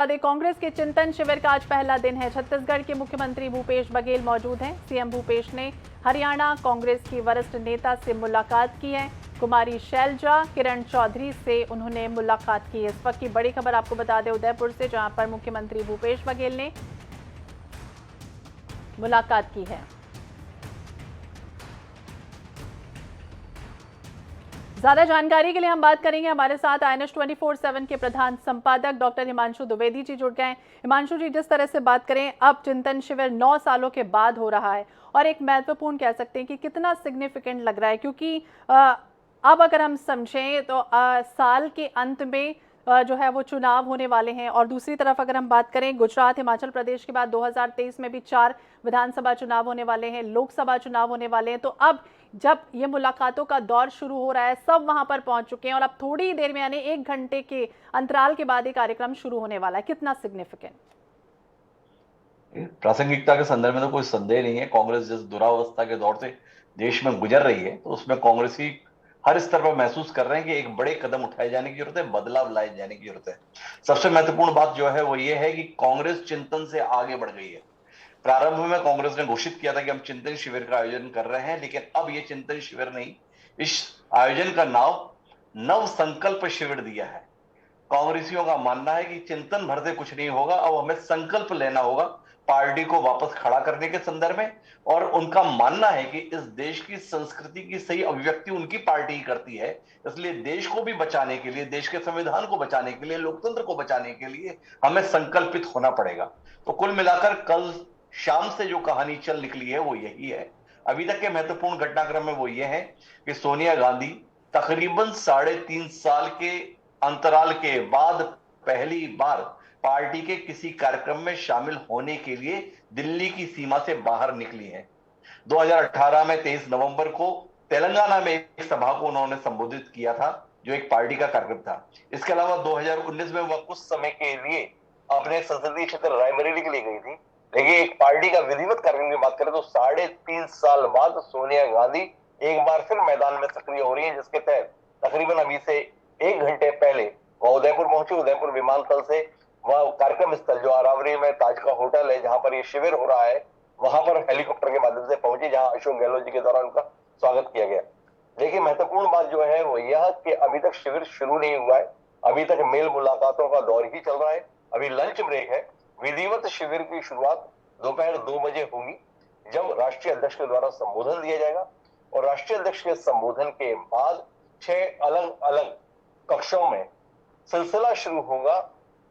कांग्रेस के चिंतन शिविर का आज पहला दिन है। छत्तीसगढ़ के मुख्यमंत्री भूपेश बघेल मौजूद हैं। सीएम भूपेश ने हरियाणा कांग्रेस की वरिष्ठ नेता से मुलाकात की है। कुमारी शैलजा किरण चौधरी से उन्होंने मुलाकात की। इस वक्त की बड़ी खबर आपको बता दें उदयपुर से, जहां पर मुख्यमंत्री भूपेश बघेल ने मुलाकात की है। ज्यादा जानकारी के लिए हम बात करेंगे। हमारे साथ INS 24/7 के प्रधान संपादक डॉक्टर हिमांशु द्विवेदी जी जुड़ गए हैं। हिमांशु जी, जिस तरह से बात करें, अब चिंतन शिविर 9 सालों के बाद हो रहा है और एक महत्वपूर्ण कह सकते हैं कि कितना सिग्निफिकेंट लग रहा है, क्योंकि अब अगर हम समझें तो साल के अंत में जो है वो चुनाव होने वाले हैं। और दूसरी तरफ अगर हम बात करें, गुजरात हिमाचल प्रदेश के बाद 2023 में भी 4 विधानसभा चुनाव होने वाले हैं, लोकसभा चुनाव होने वाले हैं। तो अब जब ये मुलाकातों का दौर शुरू हो रहा है, सब वहां पर पहुंच चुके हैं और अब थोड़ी देर में यानी 1 घंटे के अंतराल के बाद ये कार्यक्रम शुरू होने वाला है। कितना सिग्निफिकेंट? प्रासंगिकता के संदर्भ में तो कोई संदेह नहीं है। कांग्रेस जिस दुरावस्था के दौर से देश में गुजर रही है, तो उसमें कांग्रेसी हर स्तर पर महसूस कर रहे हैं कि एक बड़े कदम उठाए जाने की जरूरत है, बदलाव लाए जाने की जरूरत है। सबसे महत्वपूर्ण बात जो है वो ये है कि कांग्रेस चिंतन से आगे बढ़ गई है। प्रारंभ में कांग्रेस ने घोषित किया था कि हम चिंतन शिविर का आयोजन कर रहे हैं, लेकिन अब ये चिंतन शिविर नहीं, इस आयोजन का नाम नव संकल्प शिविर दिया है। कांग्रेसियों का मानना है कि चिंतन भर से कुछ नहीं होगा, अब हमें संकल्प लेना होगा पार्टी को वापस खड़ा करने के संदर्भ में। और उनका मानना है कि इस देश की संस्कृति की सही अभिव्यक्ति उनकी पार्टी ही करती है, इसलिए देश को भी बचाने के लिए, देश के संविधान को बचाने के लिए, लोकतंत्र को बचाने के लिए हमें संकल्पित होना पड़ेगा। तो कुल मिलाकर कल शाम से जो कहानी चल निकली है वो यही है। अभी तक के महत्वपूर्ण घटनाक्रम में वो ये है कि सोनिया गांधी तकरीबन 3.5 साल के अंतराल के बाद पहली बार पार्टी के किसी कार्यक्रम में शामिल होने के लिए दिल्ली की सीमा से बाहर निकली है। 2018 में 23 नवंबर को तेलंगाना में एक सभा को उन्होंने संबोधित किया था, जो एक पार्टी का कार्यक्रम था। इसके अलावा 2019 में वह कुछ समय के लिए अपने संसदीय क्षेत्र रायबरेली के लिए गई थी। लेकिन एक पार्टी का विधिवत कार्यक्रम की बात करें तो 3.5 साल बाद सोनिया गांधी एक बार फिर मैदान में सक्रिय हो रही है, जिसके तहत तकरीबन अभी से 1 घंटे पहले वह उदयपुर पहुंची। उदयपुर विमानतल से वह कार्यक्रम स्थल जो अरावली में ताज का होटल है, जहां पर यह शिविर हो रहा है, वहां पर हेलीकॉप्टर के माध्यम से पहुंची, जहां अशोक गहलोत जी के द्वारा उनका स्वागत किया गया। लेकिन महत्वपूर्ण बात जो है वो यह कि अभी तक शिविर शुरू नहीं हुआ है। अभी तक मेल मुलाकातों का दौर ही चल रहा है। अभी लंच ब्रेक है। विधिवत शिविर की शुरुआत दोपहर 2 बजे होगी, जब राष्ट्रीय अध्यक्ष के द्वारा संबोधन दिया जाएगा। और राष्ट्रीय अध्यक्ष के संबोधन के बाद 6 अलग अलग कक्षों में सिलसिला शुरू होगा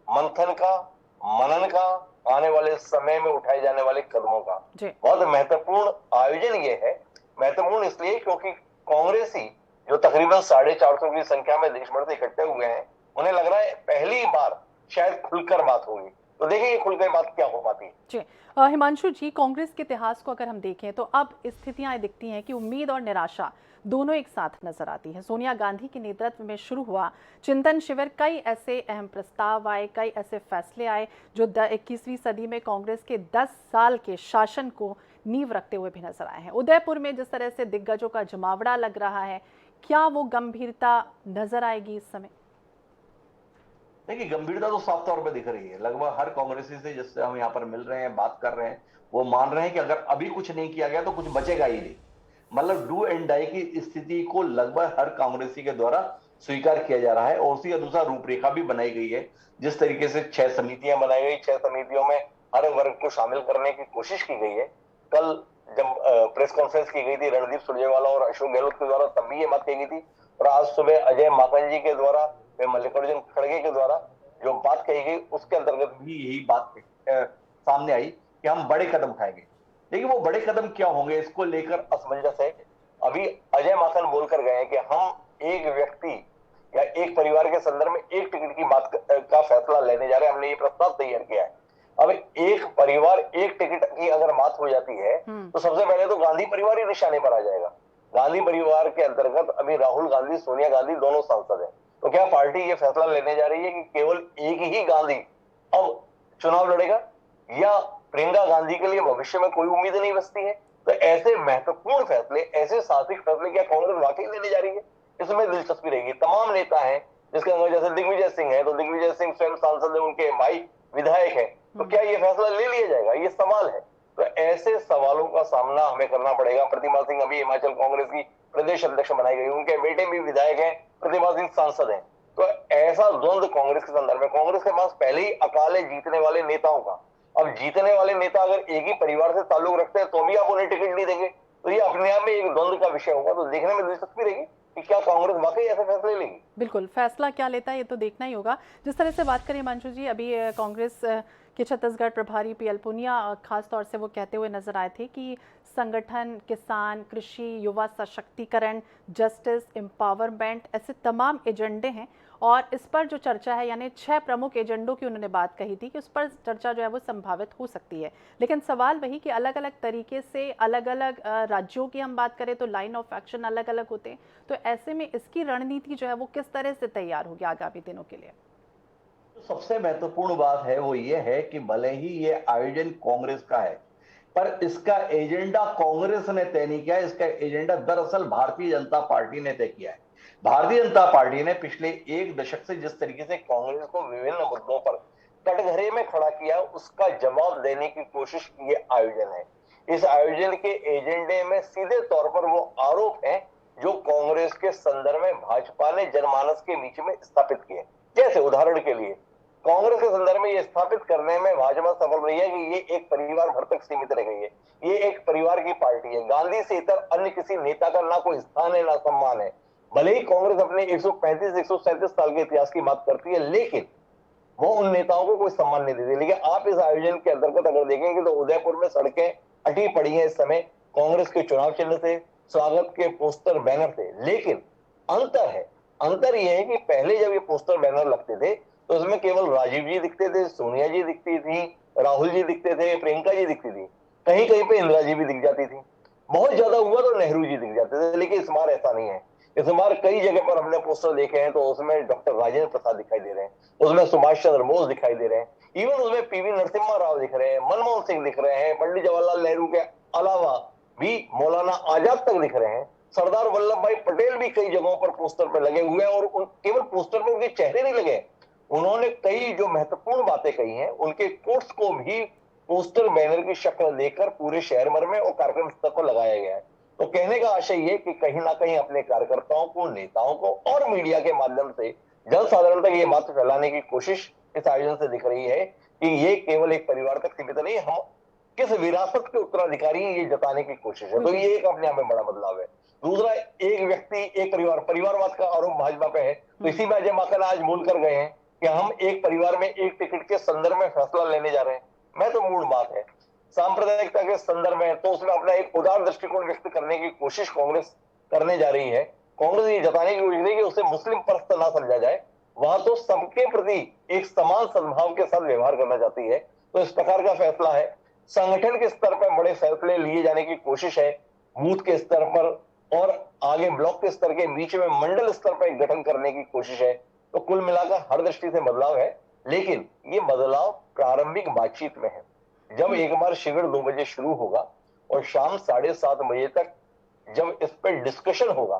मंथन का, मनन का, आने वाले समय में उठाए जाने वाले कदमों का। बहुत महत्वपूर्ण आयोजन ये है। महत्वपूर्ण इसलिए क्योंकि कांग्रेसी जो तकरीबन 450 की संख्या में देश भर से इकट्ठे हुए हैं, उन्हें लग रहा है पहली बार शायद खुलकर बात होगी। तो देखिए खुलकर बात क्या हो पाती है। जी हिमांशु जी, कांग्रेस के इतिहास को अगर हम देखें तो अब स्थितियां दिखती हैं कि उम्मीद और निराशा दोनों एक साथ नजर आती है। सोनिया गांधी के नेतृत्व में शुरू हुआ चिंतन शिविर, कई ऐसे अहम प्रस्ताव आए, कई ऐसे फैसले आए जो 21वीं सदी में कांग्रेस के 10 साल के शासन को नींव रखते हुए भी नजर आए हैं। उदयपुर में जिस तरह से दिग्गजों का जमावड़ा लग रहा है, क्या वो गंभीरता नजर आएगी इस समय? देखिए, गंभीरता तो साफ तौर पे दिख रही है। लगभग हर कांग्रेसी से जिससे हम यहाँ पर मिल रहे हैं, बात कर रहे हैं, वो मान रहे हैं कि अगर अभी कुछ नहीं किया गया तो कुछ बचेगा ही नहीं। मतलब डू एंड डाई की स्थिति को लगभग हर कांग्रेसी के द्वारा स्वीकार किया जा रहा है और उसी अनुसार रूपरेखा भी बनाई गई है। जिस तरीके से 6 समितियां बनाई गई, 6 समितियों में हर वर्ग को शामिल करने की कोशिश की गई है। कल जब प्रेस कॉन्फ्रेंस की गई थी रणदीप सुरजेवाला और अशोक गहलोत के द्वारा, तब भी ये बात कही गई थी। और आज सुबह अजय माकन जी के द्वारा, मल्लिकार्जुन खड़गे के द्वारा जो बात कही गई, उसके अंतर्गत भी यही बात सामने आई कि हम बड़े कदम उठाएंगे। लेकिन वो बड़े कदम क्या होंगे, इसको लेकर असमंजस है। अभी अजय माकन बोलकर गए हैं कि हम एक व्यक्ति या एक परिवार के संदर्भ में एक टिकट की बात का फैसला लेने जा रहे हैं। हमने ये प्रस्ताव तैयार किया है। अब एक परिवार एक टिकट की अगर बात हो जाती है तो सबसे पहले तो गांधी परिवार ही निशाने पर आ जाएगा। गांधी परिवार के अंतर्गत अभी राहुल गांधी, सोनिया गांधी दोनों सांसद हैं। तो क्या पार्टी ये फैसला लेने जा रही है कि केवल एक ही गांधी अब चुनाव लड़ेगा, या प्रियंका गांधी के लिए भविष्य में कोई उम्मीद नहीं बचती है? तो ऐसे महत्वपूर्ण फैसले, ऐसे साहसिक फैसले क्या कांग्रेस वाकई लेने जा रही है? इसमें दिलचस्पी रहेगी। तमाम नेता हैं जिसके अंदर, जैसे दिग्विजय सिंह है, तो दिग्विजय सिंह स्वयं सांसद है, उनके भाई विधायक हैं, तो क्या ये फैसला ले लिया जाएगा, ये सवाल है। तो ऐसे सवालों का सामना हमें करना पड़ेगा। प्रतिमा सिंह अभी हिमाचल कांग्रेस की प्रदेश अध्यक्ष बनाई गई, उनके बेटे भी विधायक हैं, प्रतिमा सिंह सांसद हैं। तो ऐसा द्वंद कांग्रेस के संदर्भ में, कांग्रेस के पास पहले ही अकाल है जीतने वाले नेताओं का। अब जीतने वाले नेता अगर एक ही परिवार से ताल्लुक रखते हैं तो भी आप उन्हें टिकट नहीं देंगे, तो ये अपने आप में एक द्वंद का विषय होगा। तो देखने में दिलचस्पी रहेगी कि क्या कांग्रेस वाकई ऐसे फैसले लेगी। बिल्कुल, फैसला क्या लेता है ये तो देखना ही होगा। जिस तरह से बात करें हिमांशु जी, अभी कांग्रेस के छत्तीसगढ़ प्रभारी पीएल पुनिया खास तौर से वो कहते हुए नजर आए थे कि संगठन, किसान, कृषि, युवा सशक्तिकरण, जस्टिस, एम्पावरमेंट, ऐसे तमाम एजेंडे हैं और इस पर जो चर्चा है, यानी 6 प्रमुख एजेंडों की उन्होंने बात कही थी कि उस पर चर्चा जो है वो संभावित हो सकती है। लेकिन सवाल वही कि अलग अलग तरीके से अलग अलग राज्यों की हम बात करें तो लाइन ऑफ एक्शन अलग अलग होते हैं। तो ऐसे में इसकी रणनीति जो है वो किस तरह से तैयार होगी आगामी दिनों के लिए? सबसे महत्वपूर्ण बात है वो ये है कि भले ही ये आयोजन कांग्रेस का है, पर इसका एजेंडा कांग्रेस ने तय नहीं किया। इसका एजेंडा दरअसल भारतीय जनता पार्टी ने तय किया है। भारतीय जनता पार्टी ने पिछले एक दशक से जिस तरीके से कांग्रेस को विभिन्न मुद्दों पर कटघरे में खड़ा किया, उसका जवाब देने की कोशिश की ये आयोजन है। इस आयोजन के एजेंडे में सीधे तौर पर वो आरोप है जो कांग्रेस के संदर्भ में भाजपा ने जनमानस के बीच में स्थापित किए। जैसे उदाहरण के लिए कांग्रेस के संदर्भ में ये स्थापित करने में भाजपा सफल रही है कि ये एक परिवार भर तक सीमित रह गई है, ये एक परिवार की पार्टी है, गांधी से इतर अन्य किसी नेता का ना कोई स्थान है ना सम्मान है। भले ही कांग्रेस अपने 135-137 साल के इतिहास की बात करती है, लेकिन वो उन नेताओं को कोई सम्मान नहीं देती। लेकिन आप इस आयोजन के अंतर्गत अगर देखेंगे तो उदयपुर में सड़कें अटी पड़ी हैं इस समय कांग्रेस के चुनाव चिन्ह से, स्वागत के पोस्टर बैनर से। लेकिन अंतर यह है कि पहले जब ये पोस्टर बैनर लगते थे तो उसमें केवल राजीव जी दिखते थे, सोनिया जी दिखती थी, राहुल जी दिखते थे, प्रियंका जी दिखती थी, कहीं कहीं पे इंदिरा जी भी दिख जाती थी, बहुत ज्यादा हुआ तो नेहरू जी दिख जाते थे। लेकिन इस बार ऐसा नहीं है। इस बार कई जगह पर हमने पोस्टर देखे हैं तो उसमें डॉक्टर राजेंद्र प्रसाद दिखाई दे रहे हैं, उसमें सुभाष चंद्र बोस दिखाई दे रहे हैं, इवन उसमें पीवी नरसिम्हा राव दिख रहे हैं, मनमोहन सिंह दिख रहे हैं, पंडित जवाहरलाल नेहरू के अलावा भी मौलाना आजाद तक दिख रहे हैं, सरदार वल्लभ भाई पटेल भी कई जगहों पर पोस्टर पर लगे हुए हैं। और केवल पोस्टर पर उनके चेहरे नहीं लगे, उन्होंने कई जो महत्वपूर्ण बातें कही हैं उनके कोट्स को भी पोस्टर बैनर की शक्ल देकर पूरे शहर भर में और कार्यक्रम स्थल पर लगाया गया है। तो कहने का आशय ये कि कहीं ना कहीं अपने कार्यकर्ताओं को, नेताओं को और मीडिया के माध्यम से जन साधारण तक ये बात फैलाने की कोशिश इस आयोजन से दिख रही है कि ये केवल एक परिवार तक सीमित नहीं, हम किस विरासत के उत्तराधिकारी हैं ये जताने की कोशिश है। तो ये एक अपने आप में बड़ा बदलाव है। दूसरा, एक व्यक्ति एक परिवारवाद का आरोप भाजपा पे है, तो इसी में अजय माकन आज बोल कर गए हैं कि हम एक परिवार में एक टिकट के संदर्भ में फैसला लेने जा रहे हैं। मैं तो मूल बात है सांप्रदायिकता के संदर्भ में, तो उसमें अपना एक उदार दृष्टिकोण व्यक्त करने की कोशिश कांग्रेस करने जा रही है। कांग्रेस ये जताने की कोशिश है कि उसे मुस्लिम परस्त ना समझा जाए, वहां तो सबके प्रति एक समान सद्भाव के साथ व्यवहार करना चाहती है। तो इस प्रकार का फैसला है। संगठन के स्तर पर बड़े फैसले लिए जाने की कोशिश है, बूथ के स्तर पर और आगे ब्लॉक के स्तर के बीच में मंडल स्तर पर एक गठन करने की कोशिश है। तो कुल मिलाकर हर दृष्टि से बदलाव है, लेकिन ये बदलाव प्रारंभिक बातचीत में है। जब एक बार शिविर 2 बजे शुरू होगा और शाम 7:30 बजे तक जब इस पर डिस्कशन होगा,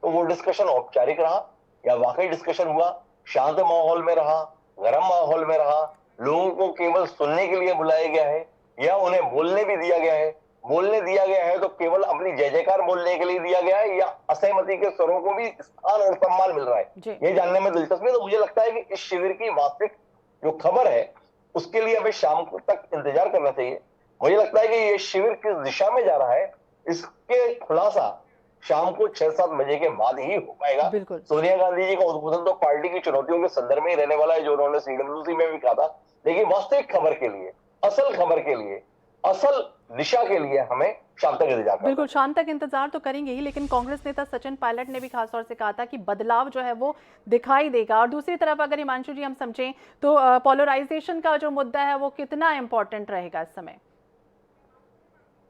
तो वो डिस्कशन औपचारिक रहा या वाकई डिस्कशन हुआ, शांत माहौल में रहा, गर्म माहौल में रहा, लोगों को केवल सुनने के लिए बुलाया गया है या उन्हें बोलने भी दिया गया है। बोलने दिया गया है तो केवल अपनी जय जयकार बोलने के लिए दिया गया है या असहमति के स्वरों को भी स्थान और सम्मान मिल रहा है, ये जानने में दिलचस्पी है। तो मुझे लगता है कि इस शिविर की वास्तविक जो खबर है उसके लिए हमें शाम तक इंतजार करना चाहिए। मुझे लगता है कि ये शिविर किस दिशा में जा रहा है इसके खुलासा शाम को 6-7 बजे के बाद ही हो पाएगा। सोनिया गांधी जी का उद्बोधन तो पार्टी की चुनौतियों के संदर्भ में ही रहने वाला है, जो उन्होंने CWC में भी कहा था। लेकिन वास्तविक खबर के लिए, असल खबर के लिए, असल दिशा के लिए हमें शाम तक इंतजार करना। बिल्कुल, शाम तक इंतजार तो करेंगे ही, लेकिन कांग्रेस नेता सचिन पायलट ने भी खासतौर से कहा था कि बदलाव जो है वो दिखाई देगा। और दूसरी तरफ अगर हिमांशु जी हम समझें तो पोलराइजेशन का जो मुद्दा है वो कितना इंपॉर्टेंट रहेगा इस समय?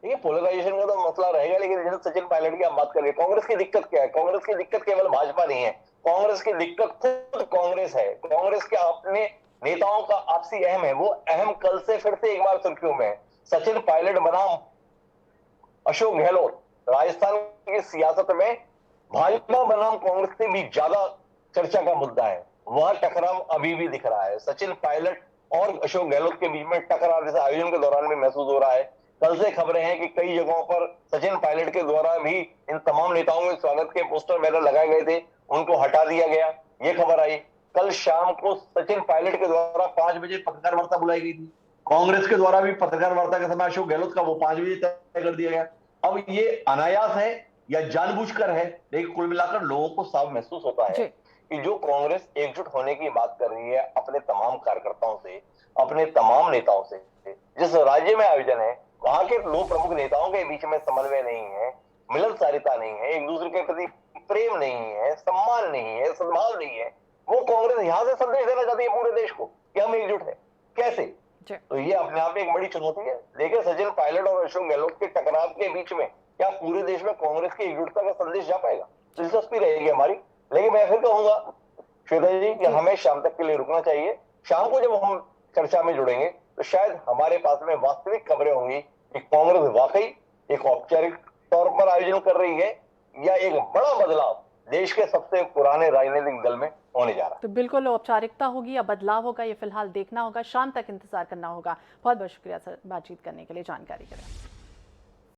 देखिए, पोलराइजेशन का तो मसला रहेगा, लेकिन जैसे सचिन पायलट की हम बात करें, कांग्रेस की दिक्कत क्या है? कांग्रेस की दिक्कत केवल भाजपा नहीं है, कांग्रेस की दिक्कत खुद कांग्रेस है। कांग्रेस के अपने नेताओं का आपसी अहम है, वो अहम कल से फिर से एक बार सुर्खियों में है। सचिन पायलट बनाम अशोक गहलोत, राजस्थान की सियासत में भाजपा बनाम कांग्रेस से भी ज्यादा चर्चा का मुद्दा है। वह टकराव अभी भी दिख रहा है। सचिन पायलट और अशोक गहलोत के बीच में टकराव जैसे आयोजन के दौरान भी महसूस हो रहा है। कल से खबरें हैं कि कई जगहों पर सचिन पायलट के द्वारा भी इन तमाम नेताओं के स्वागत के पोस्टर बैनर लगाए गए थे, उनको हटा दिया गया, ये खबर आई। कल शाम को सचिन पायलट के द्वारा 5 बजे पत्रकार वार्ता बुलाई गई थी, कांग्रेस के द्वारा भी पत्रकार वार्ता के समय अशोक गहलोत का वो 5 बजे तय कर दिया गया। अब ये अनायास है या जानबूझकर है, लेकिन कुल मिलाकर लोगों को साफ महसूस होता है कि जो कांग्रेस एकजुट होने की बात कर रही है अपने तमाम कार्यकर्ताओं से, अपने तमाम नेताओं से, जिस राज्य में आयोजन है वहां के दो प्रमुख नेताओं के बीच में समन्वय नहीं है, मिलनसारिता नहीं है, एक दूसरे के प्रति प्रेम नहीं है, सम्मान नहीं है, सद्भाव नहीं है, वो कांग्रेस यहां से संदेश देना चाहती है पूरे देश को कि हम एकजुट है। कैसे? तो ये अपने आप में एक बड़ी चुनौती है। देखिए सचिन पायलट और अशोक गहलोत के टकराव के बीच में क्या पूरे देश में कांग्रेस की एकजुटता का संदेश जा पाएगा? दिलचस्पी रहेगी हमारी। लेकिन मैं फिर कहूंगा श्वेता जी कि हमें शाम तक के लिए रुकना चाहिए। शाम को जब हम चर्चा में जुड़ेंगे तो शायद हमारे पास में वास्तविक खबरें होंगी कि कांग्रेस वाकई एक औपचारिक तौर पर आयोजन कर रही है या एक बड़ा बदलाव देश के सबसे पुराने राजनीतिक दल में होने जा रहा है। तो बिल्कुल औपचारिकता होगी या बदलाव होगा, ये फिलहाल देखना होगा, शाम तक इंतजार करना होगा। बहुत बहुत शुक्रिया सर बातचीत करने के लिए, जानकारी के लिए।